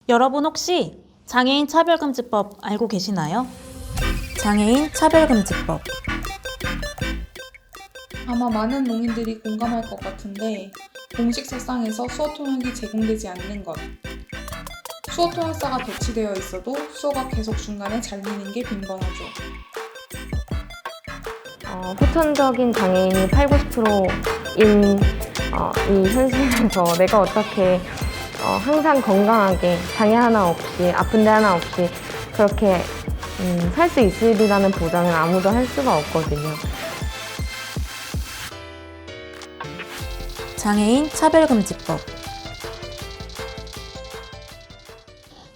여러분 혹시 장애인 차별금지법 알고 계시나요? 장애인 차별금지법. 아마 많은 농인들이 공감할 것 같은데 공식 석상에서 수어통역이 제공되지 않는 것. 수어통역사가 배치되어 있어도 수어가 계속 중간에 잘리는 게 빈번하죠. 후천적인 장애인이 8, 90%인 이 현실에서 내가 어떻게 항상 건강하게 장애 하나 없이 아픈 데 하나 없이 그렇게 살 수 있으리라는 보장은 아무도 할 수가 없거든요. 장애인 차별금지법.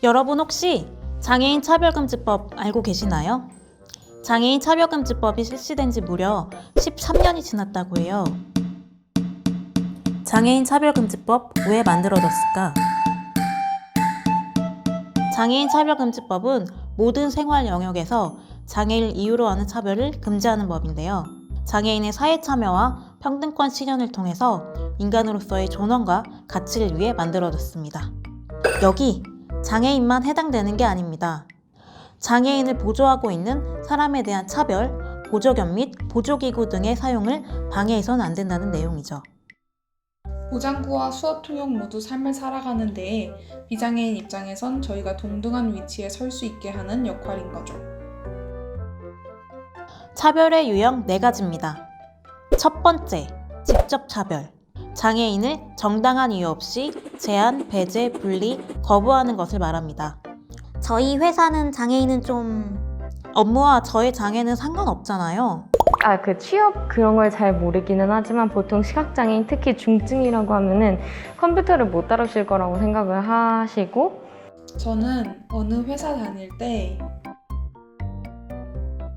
여러분 혹시 장애인 차별금지법 알고 계시나요? 장애인 차별금지법이 실시된 지 무려 13년이 지났다고 해요. 장애인 차별금지법 왜 만들어졌을까? 장애인 차별금지법은 모든 생활 영역에서 장애를 이유로 하는 차별을 금지하는 법인데요. 장애인의 사회 참여와 평등권 실현을 통해서 인간으로서의 존엄과 가치를 위해 만들어졌습니다. 여기 장애인만 해당되는 게 아닙니다. 장애인을 보조하고 있는 사람에 대한 차별, 보조견 및 보조기구 등의 사용을 방해해서는 안 된다는 내용이죠. 보장구와 수어통역 모두 삶을 살아가는 데에 비장애인 입장에선 저희가 동등한 위치에 설 수 있게 하는 역할인 거죠. 차별의 유형 4가지입니다. 첫 번째, 직접 차별. 장애인을 정당한 이유 없이 제한, 배제, 분리, 거부하는 것을 말합니다. 저희 회사는 장애인은 좀... 업무와 저의 장애는 상관없잖아요. 취업 그런 걸 잘 모르기는 하지만 보통 시각장애인, 특히 중증이라고 하면은 컴퓨터를 못 다루실 거라고 생각을 하시고, 저는 어느 회사 다닐 때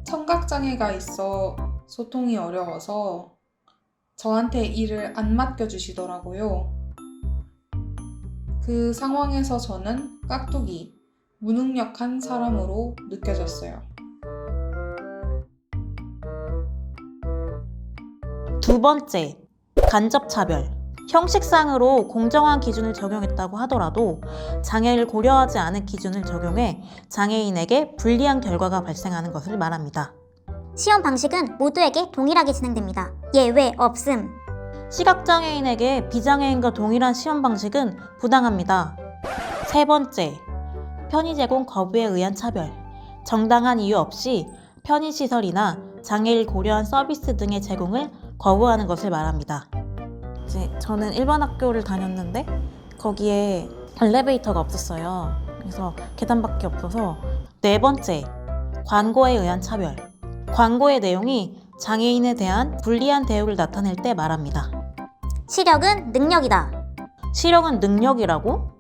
청각장애가 있어 소통이 어려워서 저한테 일을 안 맡겨주시더라고요. 그 상황에서 저는 깍두기, 무능력한 사람으로 느껴졌어요. 두 번째, 간접차별. 형식상으로 공정한 기준을 적용했다고 하더라도 장애를 고려하지 않은 기준을 적용해 장애인에게 불리한 결과가 발생하는 것을 말합니다. 시험 방식은 모두에게 동일하게 진행됩니다. 예외 없음. 시각장애인에게 비장애인과 동일한 시험 방식은 부당합니다. 세 번째, 편의 제공 거부에 의한 차별. 정당한 이유 없이 편의시설이나 장애를 고려한 서비스 등의 제공을 거부하는 것을 말합니다. 저는 일반 학교를 다녔는데 거기에 엘리베이터가 없었어요. 그래서 계단밖에 없어서. 네 번째, 광고에 의한 차별. 광고의 내용이 장애인에 대한 불리한 대우를 나타낼 때 말합니다. 시력은 능력이다. 시력은 능력이라고?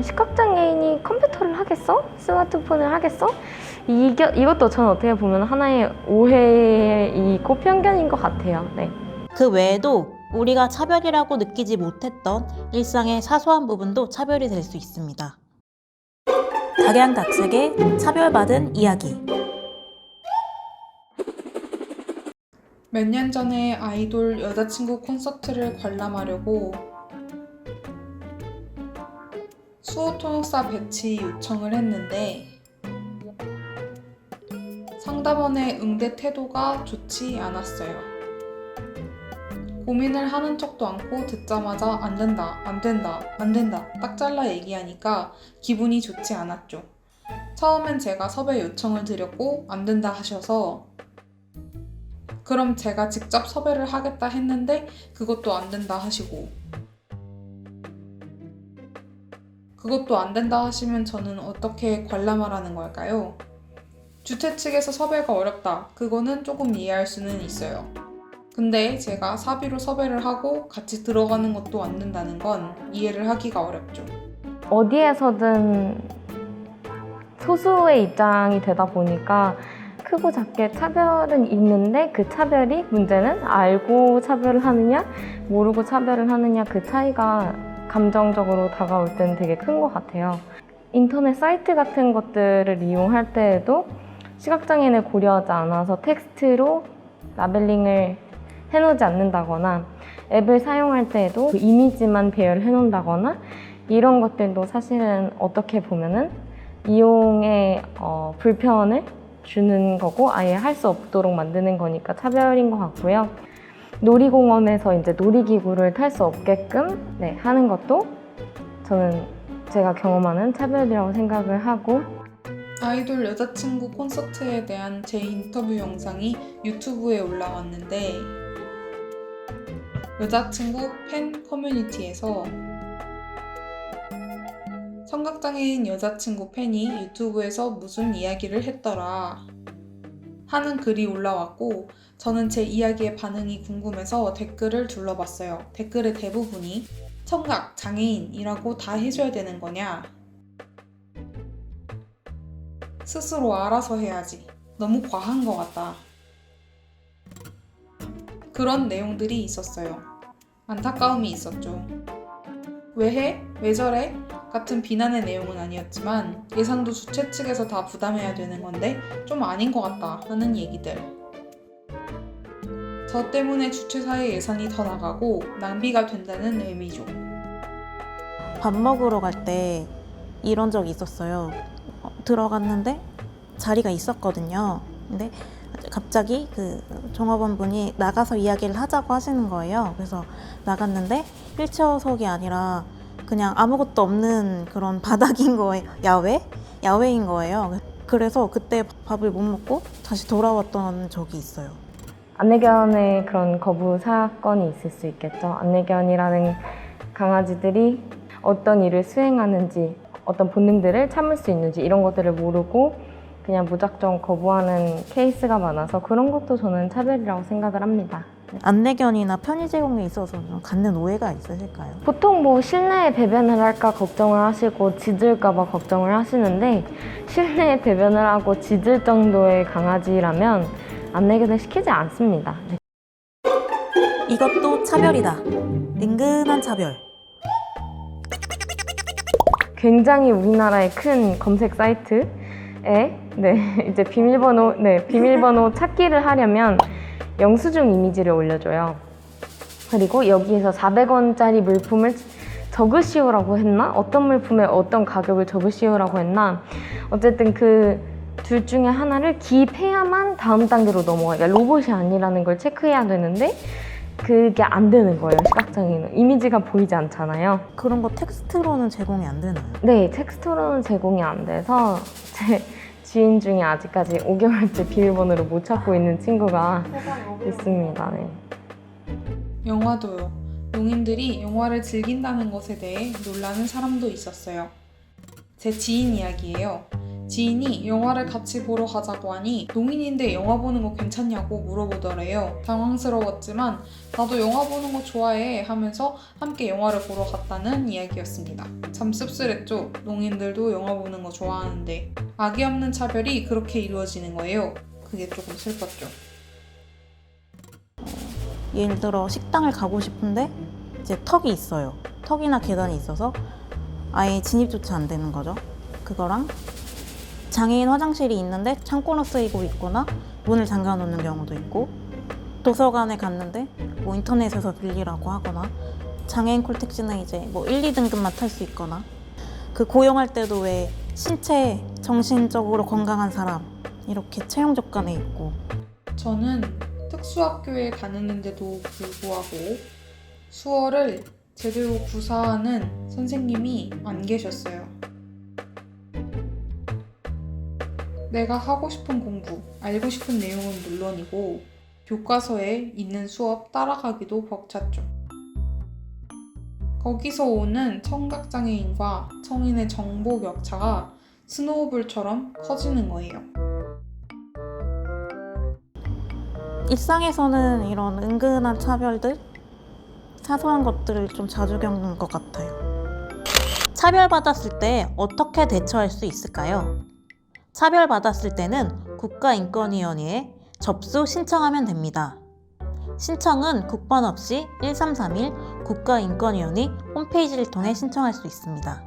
시각장애인이 컴퓨터를 하겠어? 스마트폰을 하겠어? 이것도 저는 어떻게 보면 하나의 오해이고 편견인 것 같아요. 네. 그 외에도 우리가 차별이라고 느끼지 못했던 일상의 사소한 부분도 차별이 될 수 있습니다. 각양각색의 차별받은 이야기. 몇 년 전에 아이돌 여자친구 콘서트를 관람하려고 수어통역사 배치 요청을 했는데 상담원의 응대 태도가 좋지 않았어요. 고민을 하는 척도 않고 듣자마자 안 된다, 안 된다, 안 된다 딱 잘라 얘기하니까 기분이 좋지 않았죠. 처음엔 제가 섭외 요청을 드렸고 안 된다 하셔서 그럼 제가 직접 섭외를 하겠다 했는데 그것도 안 된다 하시고, 그것도 안 된다 하시면 저는 어떻게 관람하라는 걸까요? 주최 측에서 섭외가 어렵다. 그거는 조금 이해할 수는 있어요. 근데 제가 사비로 섭외를 하고 같이 들어가는 것도 안 된다는 건 이해를 하기가 어렵죠. 어디에서든 소수의 입장이 되다 보니까 크고 작게 차별은 있는데 그 차별이 문제는 알고 차별을 하느냐 모르고 차별을 하느냐 그 차이가 감정적으로 다가올 때는 되게 큰 것 같아요. 인터넷 사이트 같은 것들을 이용할 때에도 시각장애인을 고려하지 않아서 텍스트로 라벨링을 해놓지 않는다거나 앱을 사용할 때에도 그 이미지만 배열해 놓는다거나 이런 것들도 사실은 어떻게 보면은 이용에 불편을 주는 거고 아예 할 수 없도록 만드는 거니까 차별인 것 같고요. 놀이공원에서 이제 놀이기구를 탈 수 없게끔 하는 것도 저는 제가 경험하는 차별이라고 생각을 하고, 아이돌 여자친구 콘서트에 대한 제 인터뷰 영상이 유튜브에 올라왔는데 여자친구 팬 커뮤니티에서 청각장애인 여자친구 팬이 유튜브에서 무슨 이야기를 했더라 하는 글이 올라왔고 저는 제 이야기의 반응이 궁금해서 댓글을 둘러봤어요. 댓글의 대부분이 청각, 장애인이라고 다 해줘야 되는 거냐? 스스로 알아서 해야지. 너무 과한 것 같다. 그런 내용들이 있었어요. 안타까움이 있었죠. 왜 해? 왜 저래? 같은 비난의 내용은 아니었지만 예산도 주최 측에서 다 부담해야 되는 건데 좀 아닌 것 같다 하는 얘기들. 저 때문에 주최사의 예산이 더 나가고 낭비가 된다는 의미죠. 밥 먹으러 갈 때 이런 적이 있었어요. 들어갔는데 자리가 있었거든요. 근데 갑자기 그 종업원분이 나가서 이야기를 하자고 하시는 거예요. 그래서 나갔는데 휠체어석이 아니라 그냥 아무것도 없는 그런 바닥인 거예요. 야외인 거예요. 그래서 그때 밥을 못 먹고 다시 돌아왔던 적이 있어요. 안내견의 그런 거부 사건이 있을 수 있겠죠. 안내견이라는 강아지들이 어떤 일을 수행하는지, 어떤 본능들을 참을 수 있는지 이런 것들을 모르고 그냥 무작정 거부하는 케이스가 많아서 그런 것도 저는 차별이라고 생각을 합니다. 안내견이나 편의 제공에 있어서 좀 갖는 오해가 있으실까요? 보통 뭐 실내에 배변을 할까 걱정을 하시고 짖을까 봐 걱정을 하시는데, 실내에 배변을 하고 짖을 정도의 강아지라면 안내견을 시키지 않습니다. 이것도 차별이다. 은근한 차별. 굉장히 우리나라의 큰 검색 사이트에 이제 비밀번호 찾기를 하려면 영수증 이미지를 올려줘요. 그리고 여기에서 400원짜리 물품을 적으시오라고 했나? 어떤 물품에 어떤 가격을 적으시오라고 했나? 어쨌든 그 둘 중에 하나를 기입해야만 다음 단계로 넘어가요. 그러니까 로봇이 아니라는 걸 체크해야 되는데 그게 안 되는 거예요. 시각장애인은 이미지가 보이지 않잖아요. 그런 거 텍스트로는 제공이 안 되나요? 네, 텍스트로는 제공이 안 돼서 제 지인 중에 아직까지 5개월째 비밀번호를 못 찾고 있는 친구가 있습니다. 네. 영화도요. 농인들이 영화를 즐긴다는 것에 대해 놀라는 사람도 있었어요. 제 지인 이야기예요. 지인이 영화를 같이 보러 가자고 하니 농인인데 영화 보는 거 괜찮냐고 물어보더래요. 당황스러웠지만 나도 영화 보는 거 좋아해 하면서 함께 영화를 보러 갔다는 이야기였습니다. 참 씁쓸했죠. 농인들도 영화 보는 거 좋아하는데 악의 없는 차별이 그렇게 이루어지는 거예요. 그게 조금 슬펐죠. 예를 들어 식당을 가고 싶은데 이제 턱이 있어요. 턱이나 계단이 있어서 아예 진입조차 안 되는 거죠. 그거랑 장애인 화장실이 있는데 창고로 쓰이고 있거나 문을 잠가 놓는 경우도 있고, 도서관에 갔는데 뭐 인터넷에서 빌리라고 하거나, 장애인 콜택시는 이제 뭐 1, 2등급만 탈 수 있거나, 그 고용할 때도 왜 신체, 정신적으로 건강한 사람 이렇게 채용 조건에 있고. 저는 특수학교에 다녔는데도 불구하고 수어를 제대로 구사하는 선생님이 안 계셨어요. 내가 하고 싶은 공부, 알고 싶은 내용은 물론이고 교과서에 있는 수업 따라가기도 벅찼죠. 거기서 오는 청각장애인과 성인의 정보 격차가 스노우볼처럼 커지는 거예요. 일상에서는 이런 은근한 차별들, 사소한 것들을 좀 자주 겪는 것 같아요. 차별받았을 때 어떻게 대처할 수 있을까요? 차별받았을 때는 국가인권위원회에 접수 신청하면 됩니다. 신청은 국번 없이 1331 국가인권위원회 홈페이지를 통해 신청할 수 있습니다.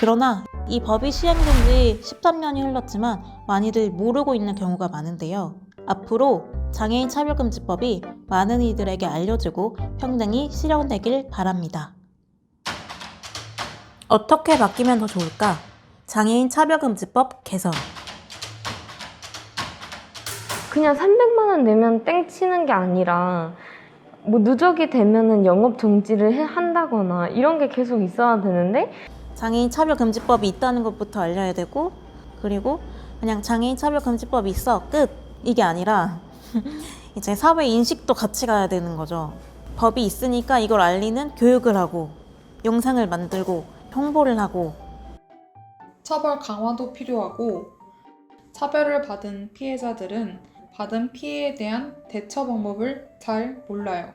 그러나 이 법이 시행된 지 13년이 흘렀지만 많이들 모르고 있는 경우가 많은데요. 앞으로 장애인 차별금지법이 많은 이들에게 알려지고 평등이 실현되길 바랍니다. 어떻게 바뀌면 더 좋을까? 장애인 차별금지법 개선. 그냥 300만 원 내면 땡 치는 게 아니라 뭐 누적이 되면은 영업 정지를 한다거나 이런 게 계속 있어야 되는데 장애인 차별금지법이 있다는 것부터 알려야 되고, 그리고 그냥 장애인 차별금지법이 있어 끝 이게 아니라 이제 사회 인식도 같이 가야 되는 거죠. 법이 있으니까 이걸 알리는 교육을 하고 영상을 만들고 홍보를 하고. 처벌 강화도 필요하고, 차별을 받은 피해자들은 받은 피해에 대한 대처 방법을 잘 몰라요.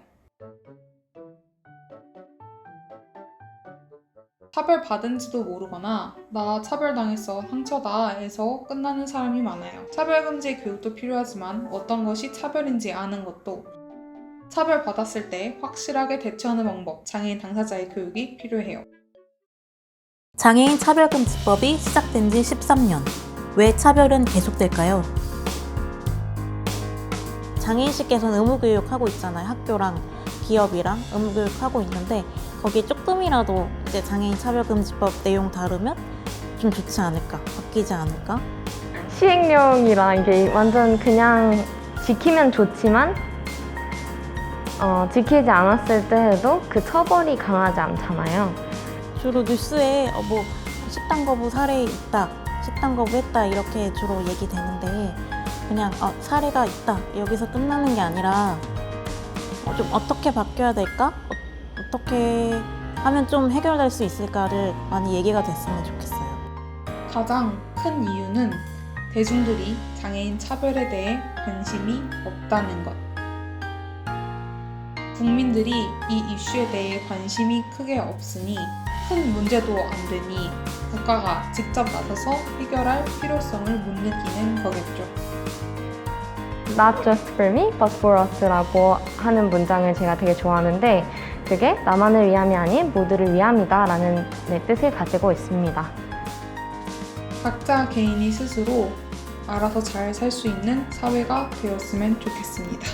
차별받은지도 모르거나 나 차별당했어 상처다 해서 끝나는 사람이 많아요. 차별금지 교육도 필요하지만 어떤 것이 차별인지 아는 것도, 차별받았을 때 확실하게 대처하는 방법, 장애인 당사자의 교육이 필요해요. 장애인 차별금지법이 시작된 지 13년. 왜 차별은 계속될까요? 장애인실께서는 의무교육하고 있잖아요. 학교랑 기업이랑 의무교육하고 있는데 거기에 조금이라도 이제 장애인 차별금지법 내용 다루면 좀 좋지 않을까? 바뀌지 않을까? 시행령이란 게 완전 그냥 지키면 좋지만 지키지 않았을 때에도 그 처벌이 강하지 않잖아요. 주로 뉴스에 뭐 식당 거부 사례 있다, 식당 거부했다 이렇게 주로 얘기되는데 그냥 사례가 있다 여기서 끝나는 게 아니라 좀 어떻게 바뀌어야 될까? 어떻게 하면 좀 해결될 수 있을까를 많이 얘기가 됐으면 좋겠어요. 가장 큰 이유는 대중들이 장애인 차별에 대해 관심이 없다는 것. 국민들이 이 이슈에 대해 관심이 크게 없으니 큰 문제도 안 되니 국가가 직접 나서서 해결할 필요성을 못 느끼는 거겠죠. Not just for me, but for us라고 하는 문장을 제가 되게 좋아하는데 그게 나만을 위함이 아닌 모두를 위함이다 라는 뜻을 가지고 있습니다. 각자 개인이 스스로 알아서 잘 살 수 있는 사회가 되었으면 좋겠습니다.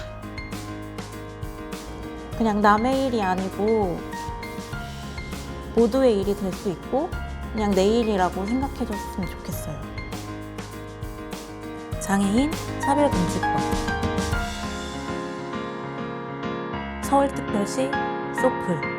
그냥 남의 일이 아니고 모두의 일이 될 수 있고 그냥 내 일이라고 생각해줬으면 좋겠어요. 장애인 차별금지법. 서울특별시 소풀.